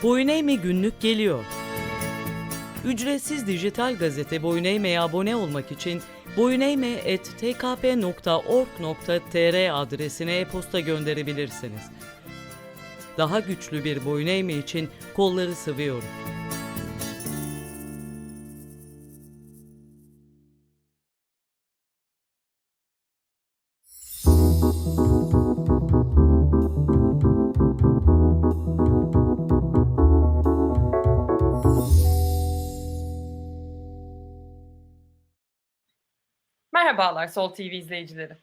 Boyun Eğme günlük geliyor. Ücretsiz dijital gazete Boyun Eğme'ye abone olmak için boyuneğme@tkp.org.tr adresine e-posta gönderebilirsiniz. Daha güçlü bir boyun eğme için kolları sıvıyorum. Merhabalar Sol TV izleyicileri.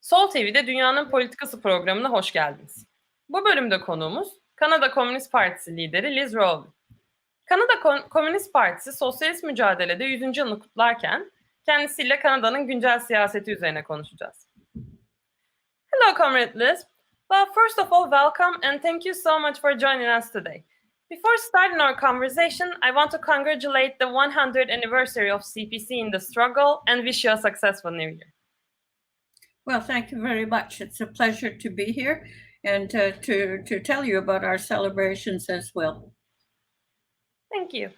Sol TV'de Dünyanın Politikası programına hoş geldiniz. Bu bölümde konuğumuz Kanada Komünist Partisi lideri Liz Rowley. Kanada Komünist Partisi sosyalist mücadelede 100. yılını kutlarken kendisiyle Kanada'nın güncel siyaseti üzerine konuşacağız. Hello Comrade Liz. Well, first of all, welcome and thank you so much for joining us today. Before starting our conversation, I want to congratulate the 100th anniversary of CPC in the struggle and wish you a successful New Year. Well, thank you very much. It's a pleasure to be here and to tell you about our celebrations as well. Thank you.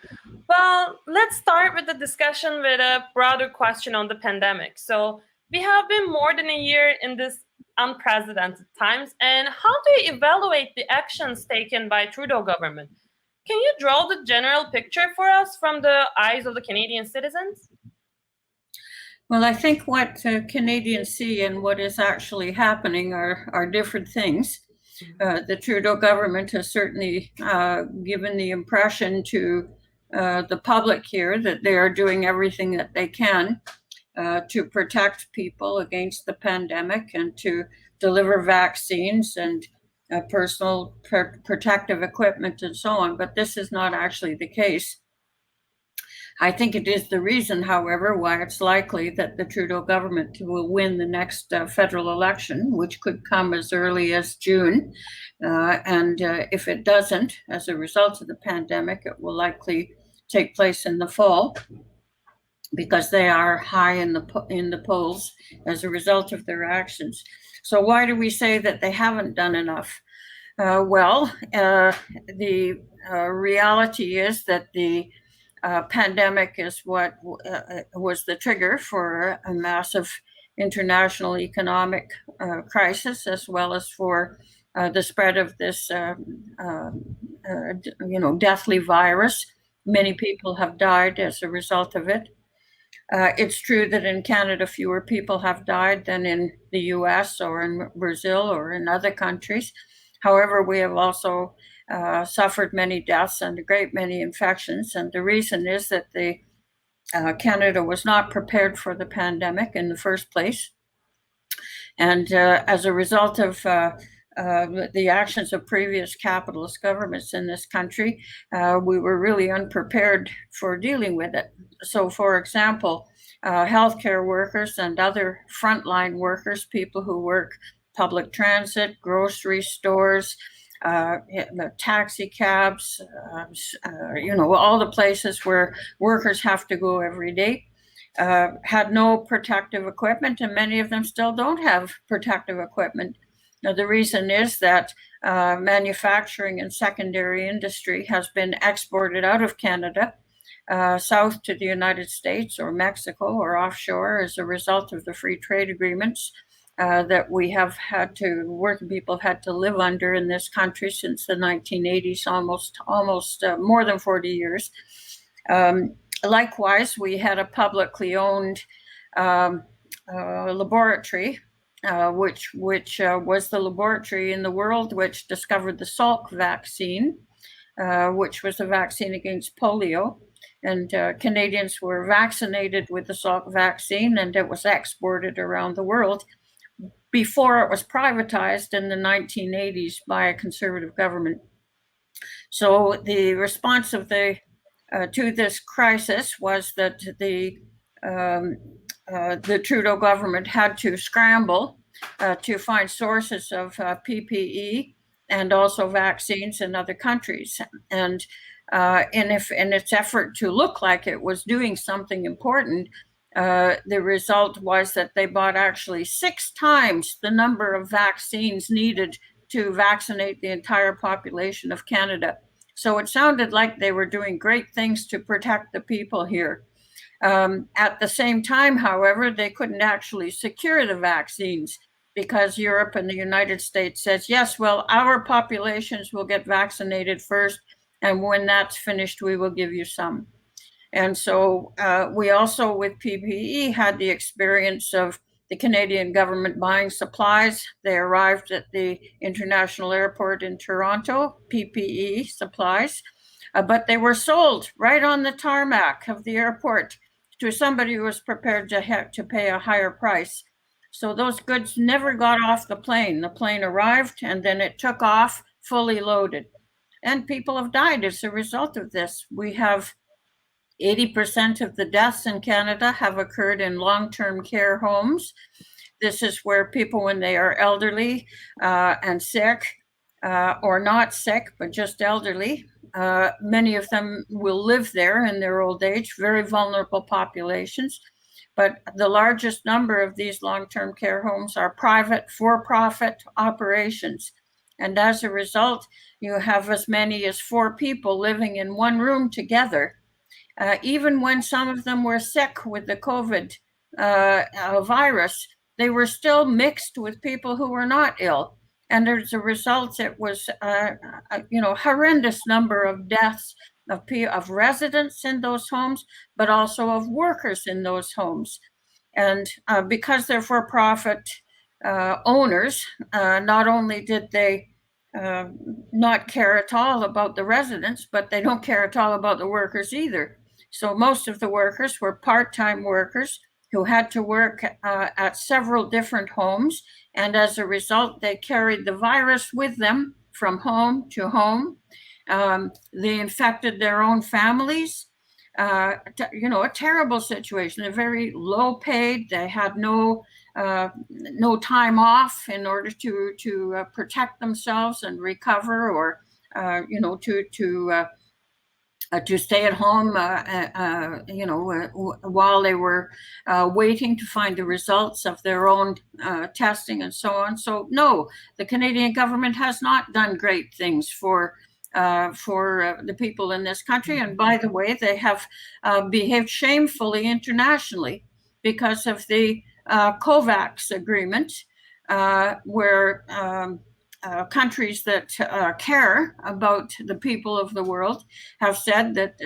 Well, let's start with the discussion with a broader question on the pandemic. So we have been more than a year in this unprecedented times, and how do you evaluate the actions taken by Trudeau government? Can you draw the general picture for us from the eyes of the Canadian citizens? Well, I think what Canadians see and what is actually happening are different things. The Trudeau government has certainly given the impression to the public here that they are doing everything that they can to protect people against the pandemic and to deliver vaccines and personal protective equipment and so on. But this is not actually the case. I think it is the reason, however, why it's likely that the Trudeau government will win the next federal election, which could come as early as June. And if it doesn't, as a result of the pandemic, it will likely take place in the fall because they are high in the polls as a result of their actions. So why do we say that they haven't done enough? The reality is that the pandemic is what was the trigger for a massive international economic crisis, as well as for the spread of this, deathly virus. Many people have died as a result of it. It's true that in Canada, fewer people have died than in the US or in Brazil or in other countries. However, we have also suffered many deaths and a great many infections. And the reason is that Canada was not prepared for the pandemic in the first place. And as a result of the actions of previous capitalist governments in this country, we were really unprepared for dealing with it. So, for example, healthcare workers and other frontline workers, people who work public transit, grocery stores, taxi cabs, all the places where workers have to go every day, had no protective equipment, and many of them still don't have protective equipment. Now, the reason is that manufacturing and secondary industry has been exported out of Canada south to the United States or Mexico or offshore as a result of the free trade agreements that we have had to, working people have had to live under in this country since the 1980s, almost more than 40 years. Likewise, we had a publicly owned laboratory, which was the laboratory in the world which discovered the Salk vaccine, which was a vaccine against polio. And Canadians were vaccinated with the Salk vaccine, and it was exported around the world before it was privatized in the 1980s by a conservative government. So the response of to this crisis was that the Trudeau government had to scramble to find sources of PPE and also vaccines in other countries. And in its effort to look like it was doing something important, the result was that they bought actually 6 times the number of vaccines needed to vaccinate the entire population of Canada So it sounded like they were doing great things to protect the people here. At the same time, however, they couldn't actually secure the vaccines because Europe and the United States says, yes, well, our populations will get vaccinated first, and when that's finished, we will give you some. And so we also, with PPE, had the experience of the Canadian government buying supplies. They arrived at the international airport in Toronto, PPE supplies, but they were sold right on the tarmac of the airport to somebody who was prepared to pay a higher price. So those goods never got off the plane. The plane arrived and then it took off fully loaded. And people have died as a result of this. We have 80% of the deaths in Canada have occurred in long-term care homes. This is where people, when they are elderly and sick, or not sick, but just elderly, many of them will live there in their old age, very vulnerable populations. But the largest number of these long-term care homes are private, for-profit operations. And as a result, you have as many as 4 people living in one room together. Even when some of them were sick with the COVID virus, they were still mixed with people who were not ill. And as a result, it was a horrendous number of deaths of residents in those homes, but also of workers in those homes. And because they're for-profit owners, not only did they not care at all about the residents, but they don't care at all about the workers either. So most of the workers were part-time workers who had to work at several different homes. And as a result, they carried the virus with them from home to home. They infected their own families. A terrible situation. They're very low paid. They had no time off in order to protect themselves and recover, or to stay at home, while they were waiting to find the results of their own testing and so on. So no, the Canadian government has not done great things for the people in this country. And by the way, they have behaved shamefully internationally because of the COVAX agreement, where countries that care about the people of the world have said that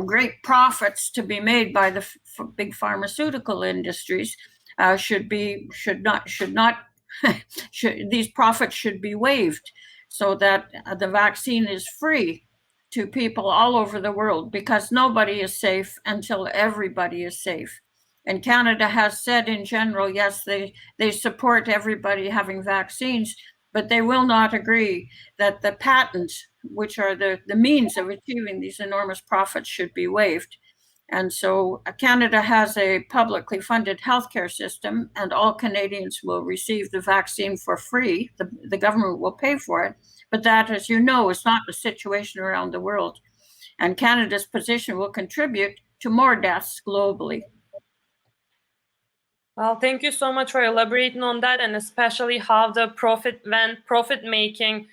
great profits to be made by the big pharmaceutical industries these profits should be waived, so that the vaccine is free to people all over the world, because nobody is safe until everybody is safe. And Canada has said in general, yes, they support everybody having vaccines, but they will not agree that the patents, which are the means of achieving these enormous profits, should be waived. And so Canada has a publicly funded healthcare system, and all Canadians will receive the vaccine for free. The government will pay for it. But that, as you know, is not the situation around the world. And Canada's position will contribute to more deaths globally. Well, thank you so much for elaborating on that, and especially how the profit making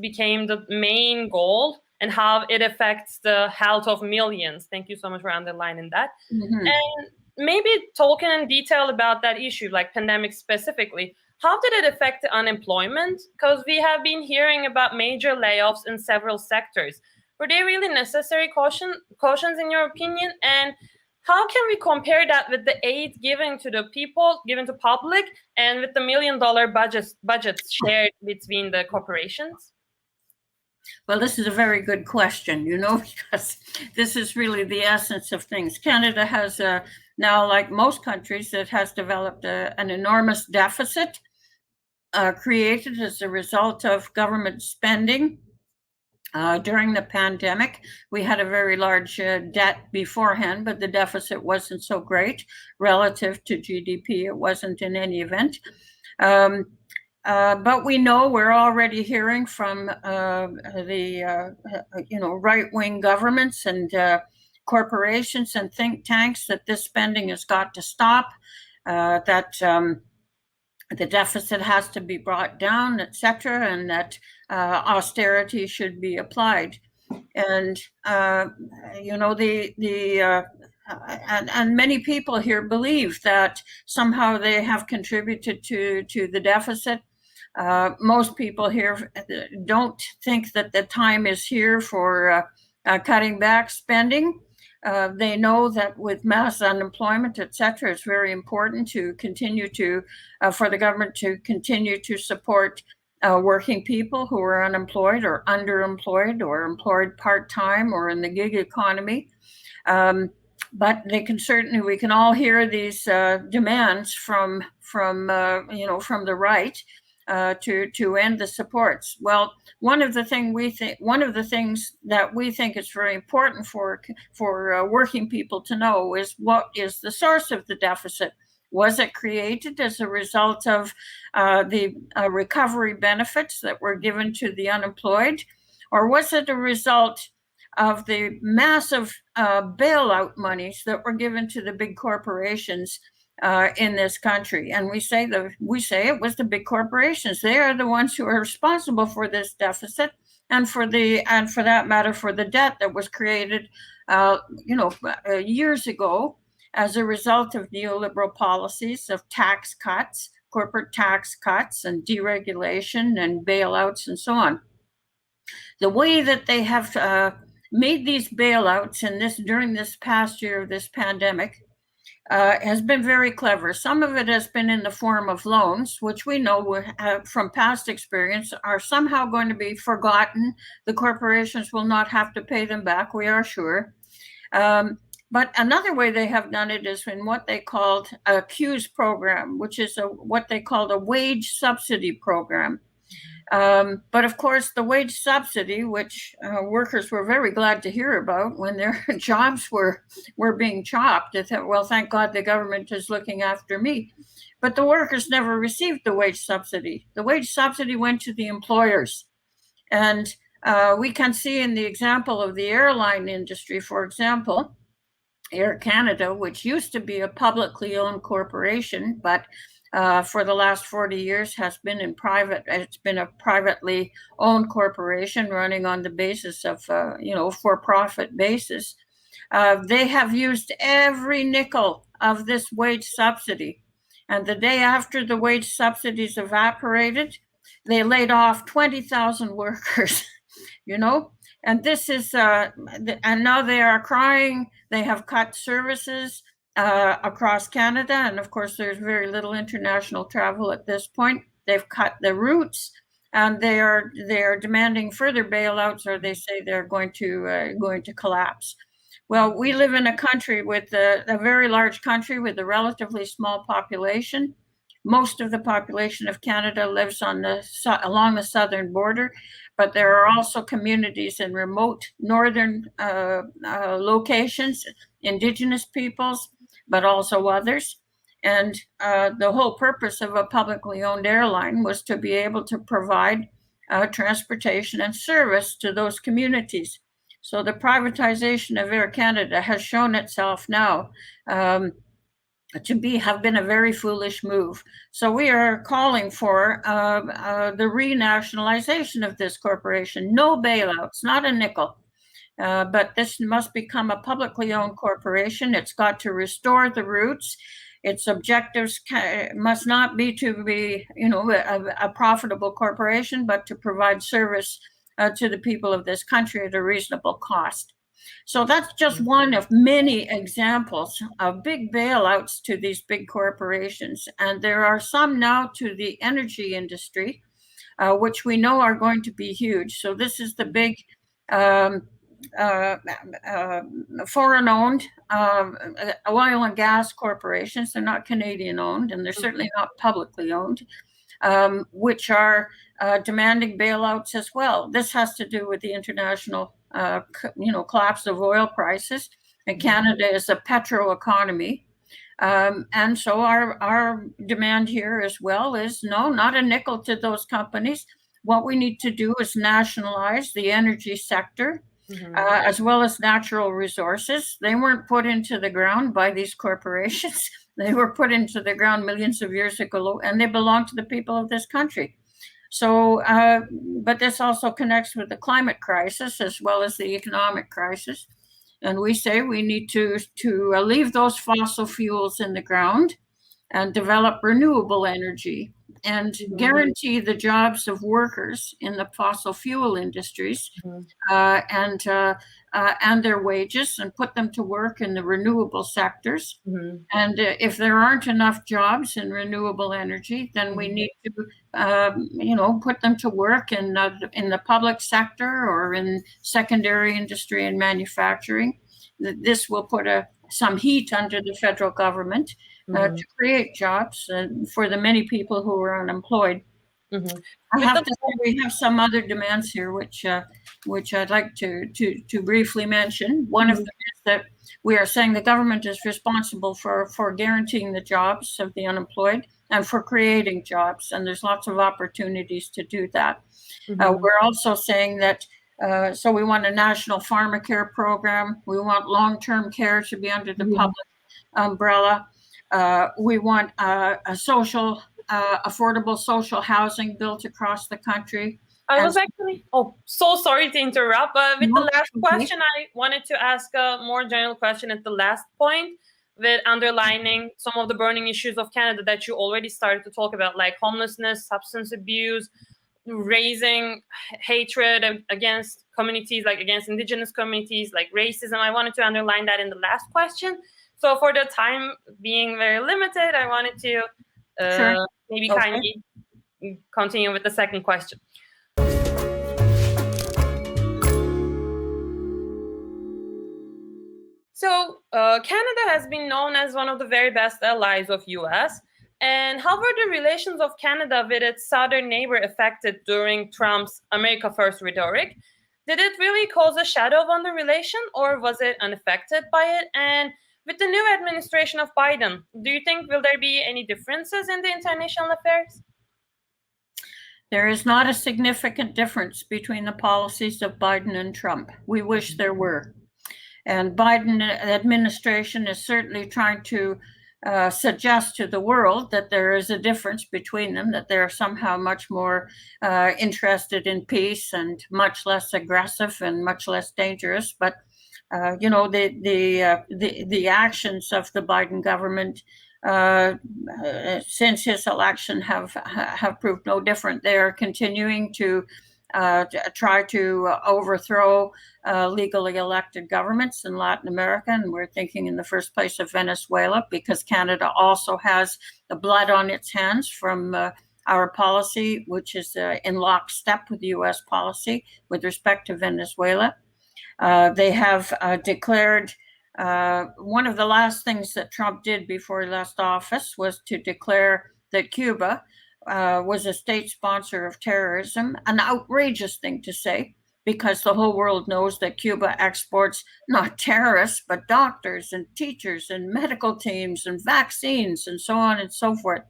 became the main goal, and how it affects the health of millions. Thank you so much for underlining that. Mm-hmm. And maybe talking in detail about that issue, like pandemic specifically, how did it affect the unemployment? Because we have been hearing about major layoffs in several sectors. Were they really necessary cautions in your opinion? And how can we compare that with the aid given to the people, given to public, and with the $1 million budgets shared between the corporations? Well, this is a very good question, because this is really the essence of things. Canada has now, like most countries, it has developed an enormous deficit created as a result of government spending. During the pandemic, we had a very large debt beforehand, but the deficit wasn't so great relative to GDP. It wasn't in any event. But we know, we're already hearing from the right-wing governments and corporations and think tanks that this spending has got to stop, that the deficit has to be brought down, etc., and that austerity should be applied. And and many people here believe that somehow they have contributed to the deficit. Most people here don't think that the time is here for cutting back spending. They know that with mass unemployment, etc., it's very important to continue to, for the government to continue to support working people who are unemployed or underemployed or employed part-time or in the gig economy. But we can all hear these demands from the right to end the supports. Well, one of the things that we think is very important for working people to know is what is the source of the deficit. Was it created as a result of the recovery benefits that were given to the unemployed, or was it a result of the massive bailout monies that were given to the big corporations in this country? And we say it was the big corporations. They are the ones who are responsible for this deficit, and for that matter, for the debt that was created, years ago as a result of neoliberal policies of tax cuts, corporate tax cuts, and deregulation and bailouts and so on. The way that they have made these bailouts during this past year of this pandemic has been very clever. Some of it has been in the form of loans, which we know from past experience are somehow going to be forgotten. The corporations will not have to pay them back, we are sure. But another way they have done it is in what they called a CEWS program, which is what they called a wage subsidy program. But of course, the wage subsidy, which workers were very glad to hear about when their jobs were being chopped, they thought, well, thank God the government is looking after me. But the workers never received the wage subsidy. The wage subsidy went to the employers. And we can see in the example of the airline industry, for example, Air Canada, which used to be a publicly owned corporation, but for the last 40 years it's been a privately owned corporation running on the basis of, for-profit basis. They have used every nickel of this wage subsidy. And the day after the wage subsidies evaporated, they laid off 20,000 workers, and this is, and now they are crying. They have cut services across Canada. And of course, there's very little international travel at this point. They've cut the routes, and they are demanding further bailouts, or they say they're going to collapse. Well, we live in a country with a very large country with a relatively small population. Most of the population of Canada lives along the southern border, but there are also communities in remote northern locations, Indigenous peoples, but also others. And the whole purpose of a publicly owned airline was to be able to provide transportation and service to those communities. So the privatization of Air Canada has shown itself now have been a very foolish move. So we are calling for the renationalization of this corporation. No bailouts, not a nickel. But this must become a publicly owned corporation. It's got to restore the roots. Its objectives must not be to be, a profitable corporation, but to provide service to the people of this country at a reasonable cost. So that's just one of many examples of big bailouts to these big corporations. And there are some now to the energy industry, which we know are going to be huge. So this is the big foreign-owned oil and gas corporations. They're not Canadian-owned, and they're certainly not publicly owned, which are demanding bailouts as well. This has to do with the international collapse of oil prices, and Canada is a petro economy. And so our demand here as well is no, not a nickel to those companies. What we need to do is nationalize the energy sector as well as natural resources. They weren't put into the ground by these corporations. They were put into the ground millions of years ago, and they belong to the people of this country. So, but this also connects with the climate crisis as well as the economic crisis. And we say we need to leave those fossil fuels in the ground and develop renewable energy and guarantee the jobs of workers in the fossil fuel industries and their wages, and put them to work in the renewable sectors. And if there aren't enough jobs in renewable energy, then we need to, put them to work in the public sector or in secondary industry and manufacturing. This will put some heat under the federal government to create jobs for the many people who are unemployed. I have to say we have some other demands here, which I'd like to briefly mention. One of them is that we are saying the government is responsible for guaranteeing the jobs of the unemployed and for creating jobs, and there's lots of opportunities to do that. We're also saying that so we want a national pharmacare program. We want long-term care to be under the public umbrella. We want a social, affordable social housing built across the country. I was actually, so sorry to interrupt, but with the last question, I wanted to ask a more general question at the last point, with underlining some of the burning issues of Canada that you already started to talk about, like homelessness, substance abuse, raising hatred against communities, like against Indigenous communities, like racism. I wanted to underline that in the last question. So for the time being very limited, I wanted to kindly continue with the second question. So Canada has been known as one of the very best allies of US. And how were the relations of Canada with its southern neighbor affected during Trump's America First rhetoric? Did it really cause a shadow on the relation, or was it unaffected by it? And with the new administration of Biden, do you think will there be any differences in the international affairs? There is not a significant difference between the policies of Biden and Trump. We wish there were. And Biden administration is certainly trying to suggest to the world that there is a difference between them, that they're somehow much more interested in peace and much less aggressive and much less dangerous. But the actions of the Biden government since his election have proved no different. They are continuing to try to overthrow legally elected governments in Latin America. And we're thinking in the first place of Venezuela, because Canada also has the blood on its hands from our policy, which is in lockstep with the US policy with respect to Venezuela. They have declared one of the last things that Trump did before he left office was to declare that Cuba was a state sponsor of terrorism, an outrageous thing to say, because the whole world knows that Cuba exports not terrorists, but doctors and teachers and medical teams and vaccines and so on and so forth.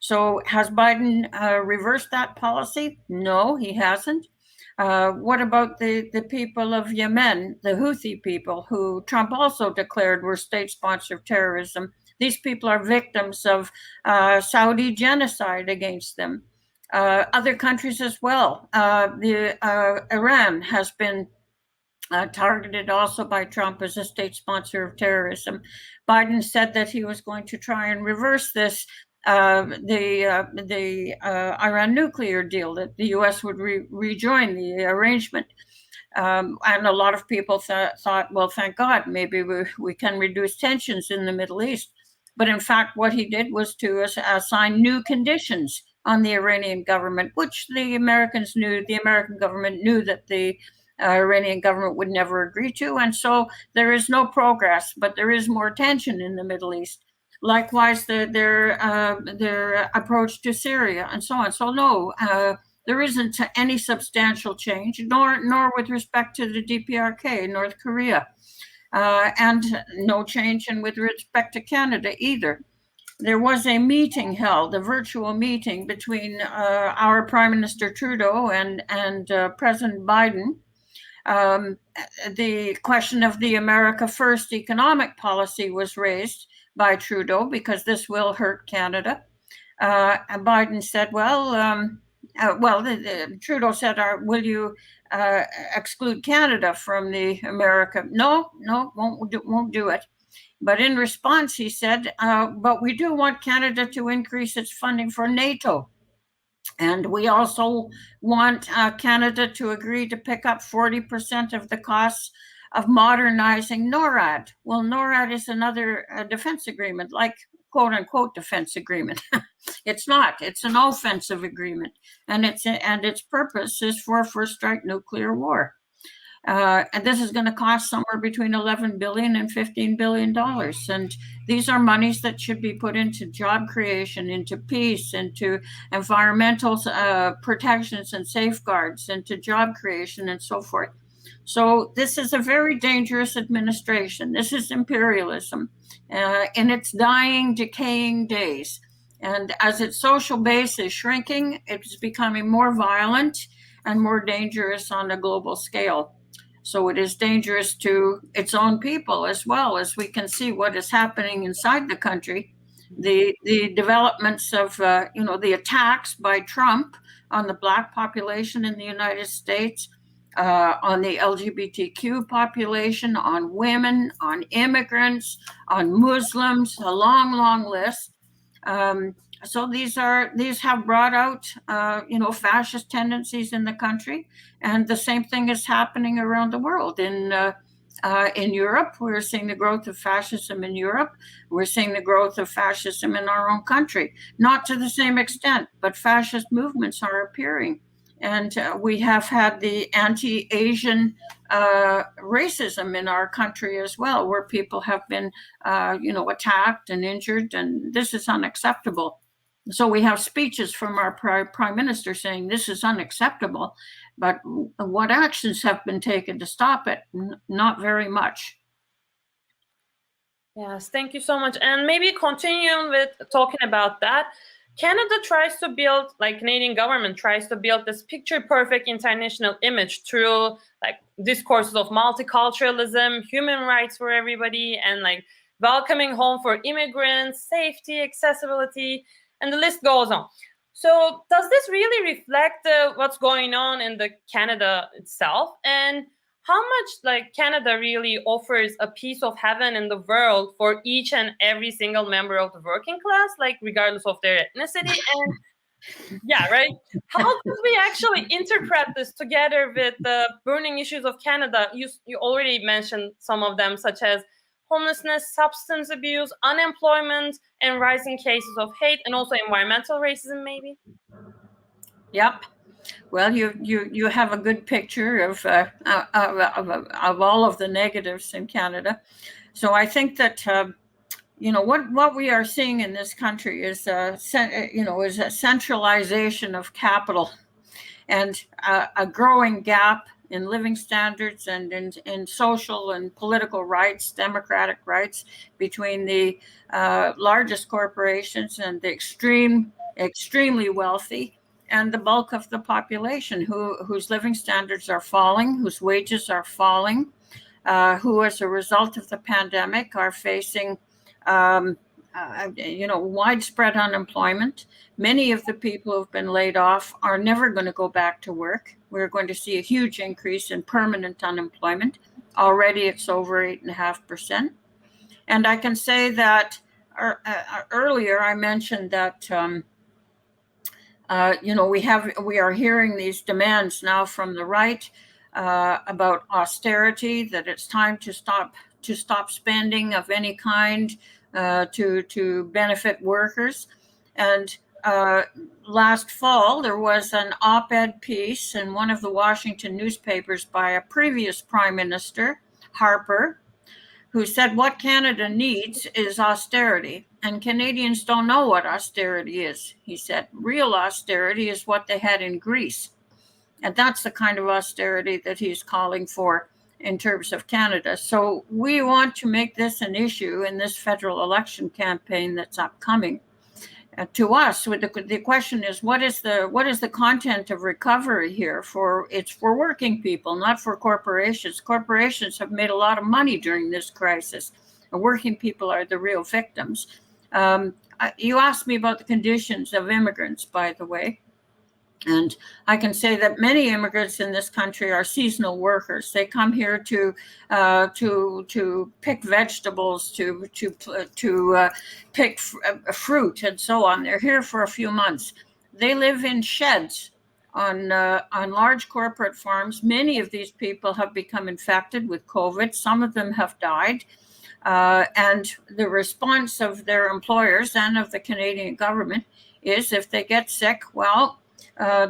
So has Biden reversed that policy? No, he hasn't. What about the people of Yemen, the Houthi people, who Trump also declared were state sponsor of terrorism? These people are victims of Saudi genocide against them. Other countries as well. Iran has been targeted also by Trump as a state sponsor of terrorism. Biden said that he was going to try and reverse this, the Iran nuclear deal, that the U.S. would rejoin the arrangement. And a lot of people thought, well, thank God, maybe we can reduce tensions in the Middle East. But in fact, what he did was to assign new conditions on the Iranian government, which the Americans knew, the American government knew that the Iranian government would never agree to. And so there is no progress, but there is more tension in the Middle East. Likewise, their approach to Syria and so on. So no, there isn't any substantial change, nor with respect to the DPRK, North Korea. And no change with respect to Canada either. There was a meeting held, a virtual meeting between our Prime Minister Trudeau and President Biden The question of the America First economic policy was raised by Trudeau because this will hurt Canada. And Biden said, Trudeau said, will you exclude Canada from the America? No, won't do it. But in response, he said, but we do want Canada to increase its funding for NATO. And we also want Canada to agree to pick up 40% of the costs of modernizing NORAD. Well, NORAD is another defense agreement, like quote unquote defense agreement. It's not. It's an offensive agreement, and its purpose is for a first strike nuclear war. And this is going to cost somewhere between $11 billion and $15 billion. And these are monies that should be put into job creation, into peace, into environmental protections and safeguards, into job creation and so forth. So this is a very dangerous administration. This is imperialism in its dying, decaying days. And as its social base is shrinking, it's becoming more violent and more dangerous on a global scale. So it is dangerous to its own people as well, as we can see what is happening inside the country. The developments of, the attacks by Trump on the Black population in the United States, on the LGBTQ population, on women, on immigrants, on Muslims, a long, long list. So these have brought out, fascist tendencies in the country, and the same thing is happening around the world. In Europe, we're seeing the growth of fascism in Europe. We're seeing the growth of fascism in our own country, not to the same extent, but fascist movements are appearing. And we have had the anti-Asian racism in our country as well, where people have been, attacked and injured, and this is unacceptable. So we have speeches from our prime minister saying this is unacceptable, but what actions have been taken to stop it? Not very much. Yes, thank you so much. And maybe continuing with talking about that, Canada tries to build, Canadian government tries to build this picture-perfect international image through discourses of multiculturalism, human rights for everybody, and welcoming home for immigrants, safety, accessibility, and the list goes on. So does this really reflect what's going on in the Canada itself? And how much Canada really offers a piece of heaven in the world for each and every single member of the working class, regardless of their ethnicity? And yeah, right. How could we actually interpret this together with the burning issues of Canada? You already mentioned some of them, such as homelessness, substance abuse, unemployment, and rising cases of hate, and also environmental racism, maybe? Yep. Well, you have a good picture of all of the negatives in Canada. So I think that what we are seeing in this country is a centralization of capital, and a growing gap in living standards and in social and political rights, democratic rights, between the largest corporations and the extremely wealthy, and the bulk of the population whose living standards are falling, whose wages are falling, who as a result of the pandemic are facing widespread unemployment. Many of the people who've been laid off are never going to go back to work. We're going to see a huge increase in permanent unemployment. Already it's over 8.5%. And I can say that earlier I mentioned that we are hearing these demands now from the right about austerity, that it's time to stop spending of any kind to benefit workers. And last fall, there was an op-ed piece in one of the Washington newspapers by a previous prime minister, Harper, who said what Canada needs is austerity. And Canadians don't know what austerity is. He said real austerity is what they had in Greece. And that's the kind of austerity that he's calling for in terms of Canada. So we want to make this an issue in this federal election campaign that's upcoming. to us. The question is, what is the content of recovery here? It's for working people, not for corporations. Corporations have made a lot of money during this crisis. Working people are the real victims. You asked me about the conditions of immigrants, by the way. And I can say that many immigrants in this country are seasonal workers. They come here to pick vegetables, to pick fruit, and so on. They're here for a few months. They live in sheds on large corporate farms. Many of these people have become infected with COVID. Some of them have died. And the response of their employers and of the Canadian government is, if they get sick, well,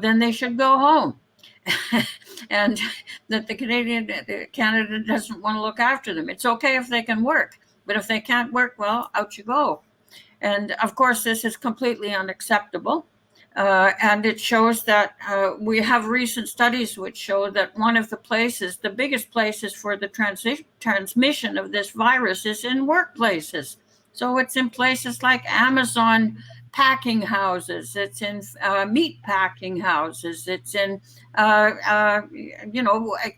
then they should go home. And that Canada doesn't want to look after them. It's okay if they can work, but if they can't work, well, out you go. And of course, this is completely unacceptable. And it shows that we have recent studies which show that one of the biggest places for the transmission of this virus is in workplaces. So it's in places like Amazon packing houses, it's in meat packing houses, it's in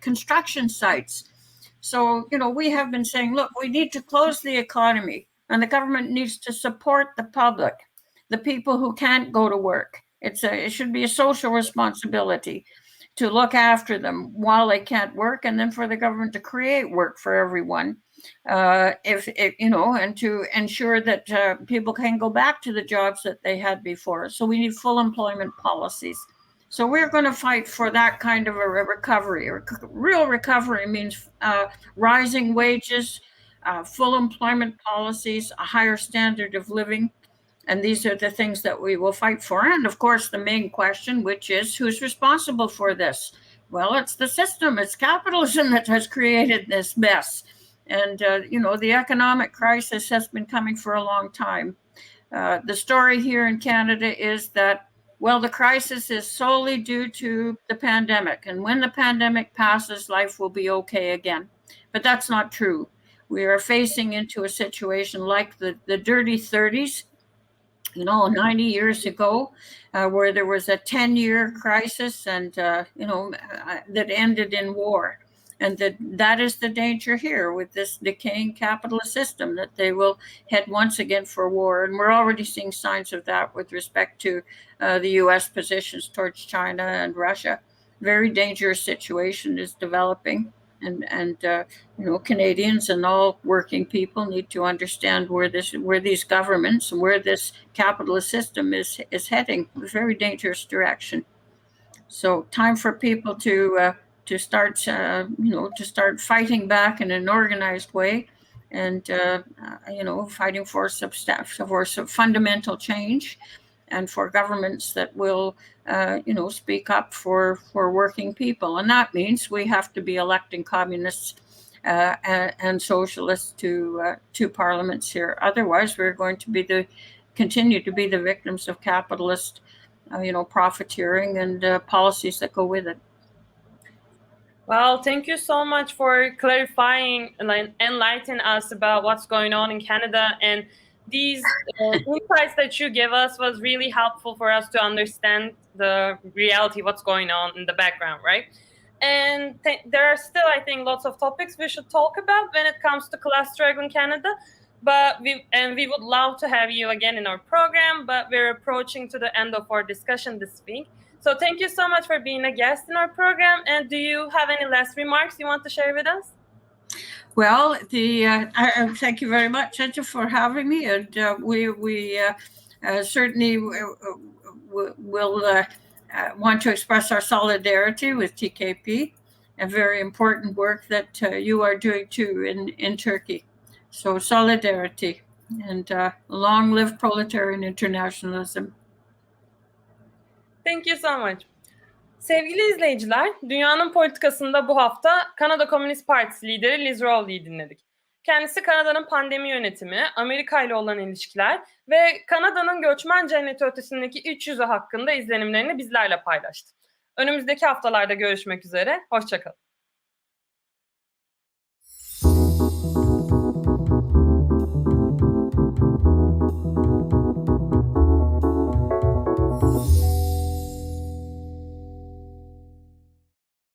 construction sites. So we have been saying, look, we need to close the economy, and the government needs to support the public, the people who can't go to work. It should be a social responsibility to look after them while they can't work, and then for the government to create work for everyone. And to ensure that people can go back to the jobs that they had before. So we need full employment policies. So we're going to fight for that kind of a recovery. Real recovery means rising wages, full employment policies, a higher standard of living. And these are the things that we will fight for. And of course, the main question, which is, who's responsible for this? Well, it's the system. It's capitalism that has created this mess. And, the economic crisis has been coming for a long time. The story here in Canada is that, well, the crisis is solely due to the pandemic. And when the pandemic passes, life will be okay again. But that's not true. We are facing into a situation like the dirty 30s, 90 years ago, where there was a 10-year crisis and, that ended in war. And that is the danger here with this decaying capitalist system, that they will head once again for war. And we're already seeing signs of that with respect to the U.S. positions towards China and Russia. Very dangerous situation is developing. And Canadians and all working people need to understand where these governments and where this capitalist system is heading. A very dangerous direction. So time for people to start fighting back in an organized way, and fighting for some fundamental change, and for governments that will speak up for working people. And that means we have to be electing communists and socialists to parliaments here. Otherwise, we're going to continue to be the victims of capitalist profiteering and policies that go with it. Well, thank you so much for clarifying and enlightening us about what's going on in Canada. And these insights that you give us was really helpful for us to understand the reality, what's going on in the background, right? And there are still, I think, lots of topics we should talk about when it comes to class struggle in Canada. But we would love to have you again in our program, but we're approaching to the end of our discussion this week. So thank you so much for being a guest in our program. And do you have any last remarks you want to share with us? Well, thank you very much, Edja, for having me. And we certainly will want to express our solidarity with TKP, a very important work that you are doing too in Turkey. So solidarity, and long live proletarian internationalism. Thank you so much. Sevgili izleyiciler, Dünyanın Politikası'nda bu hafta Kanada Komünist Partisi lideri Liz Rowley'i dinledik. Kendisi Kanada'nın pandemi yönetimi, Amerika ile olan ilişkiler ve Kanada'nın göçmen cenneti ötesindeki iç yüzü hakkında izlenimlerini bizlerle paylaştı. Önümüzdeki haftalarda görüşmek üzere, hoşça kalın.